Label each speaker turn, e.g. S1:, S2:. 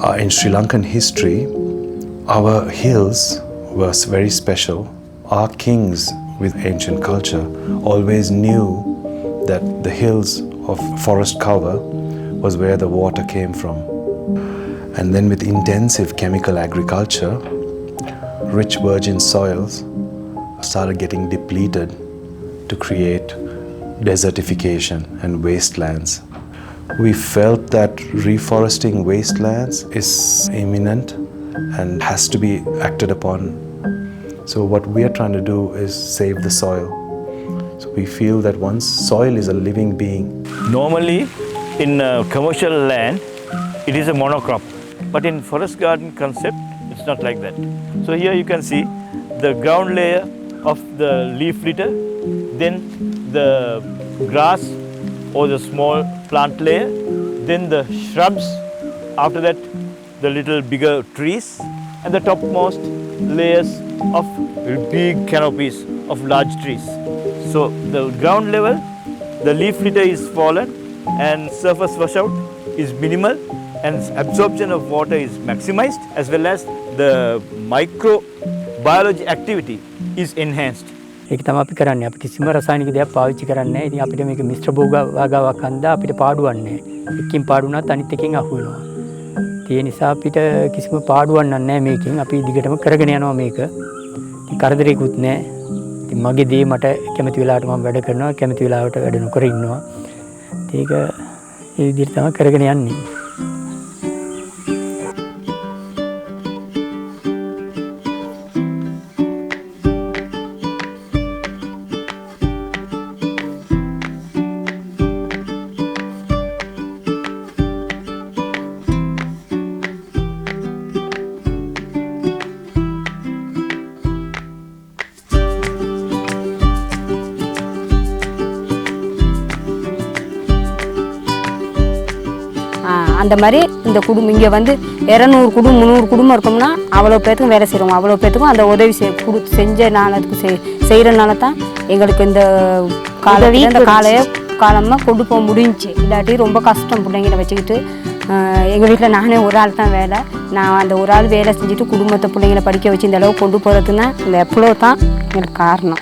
S1: In Sri Lankan history, our hills was very special. Our kings with ancient culture always knew that the hills of forest cover was where the water came from. And then with intensive chemical agriculture, rich virgin soils started getting depleted to create desertification and wastelands. We felt that reforesting wastelands is imminent and has to be acted upon. So what we are trying to do is save the soil. So we feel that once soil is a living being.
S2: Normally in commercial land, it is a monocrop. But in forest garden concept, it's not like that. So here you can see the ground layer of the leaf litter, then the grass or the small plant layer, then the shrubs, after that the little bigger trees, and the topmost layers of big canopies of large trees. So the ground level, the leaf litter is fallen and surface washout is minimal and absorption of water is maximized, as well as the microbiology activity is enhanced.
S3: ඒක තමයි අපි කරන්නේ. අපි කිසිම රසායනික දෙයක් පාවිච්චි කරන්නේ නැහැ. ඉතින් අපිට මේක මිශ්‍ර භෝගාවක් හන්දා අපිට පාඩුවක් නැහැ. එකකින් පාඩුණාත් අනිත් එකකින් අහු වෙනවා. ඒ නිසා අපිට කිසිම පාඩුවක් නැහැ මේකෙන්. අපි දිගටම කරගෙන යනවා මේක. ඉතින් කරදරයක්වත් නැහැ. ඉතින් මගේ දේ මට කැමති වෙලාවට මම වැඩ කරනවා. කැමති වෙලාවට වැඩ නොකර ඉන්නවා. ඒක ඒ විදිහට තමයි කරගෙන යන්නේ.
S4: அந்த மாதிரி இந்த குடும்பம் இங்கே வந்து 200 குடும்பம் 300 குடும்பம் இருக்கோம்னா அவ்வளோ பேத்துக்கும் வேலை செய்கிறோம். அவ்வளோ பேத்துக்கும் அந்த உதவி செஞ்சனால அதுக்கு செய்கிறனால தான் எங்களுக்கு இந்த காலமாக கொண்டு போக முடிஞ்சிச்சு. இல்லாட்டி ரொம்ப கஷ்டம் பிள்ளைங்களை வச்சுக்கிட்டு. எங்கள் வீட்டில் நானே ஒரு ஆள் தான் வேலை. நான் அந்த ஒரு ஆள் வேலை செஞ்சுட்டு குடும்பத்தை பிள்ளைங்களை படிக்க வச்சு இந்த அளவுக்கு கொண்டு போகிறதுன்னா இந்த எவ்வளோ தான் எனக்கு காரணம்.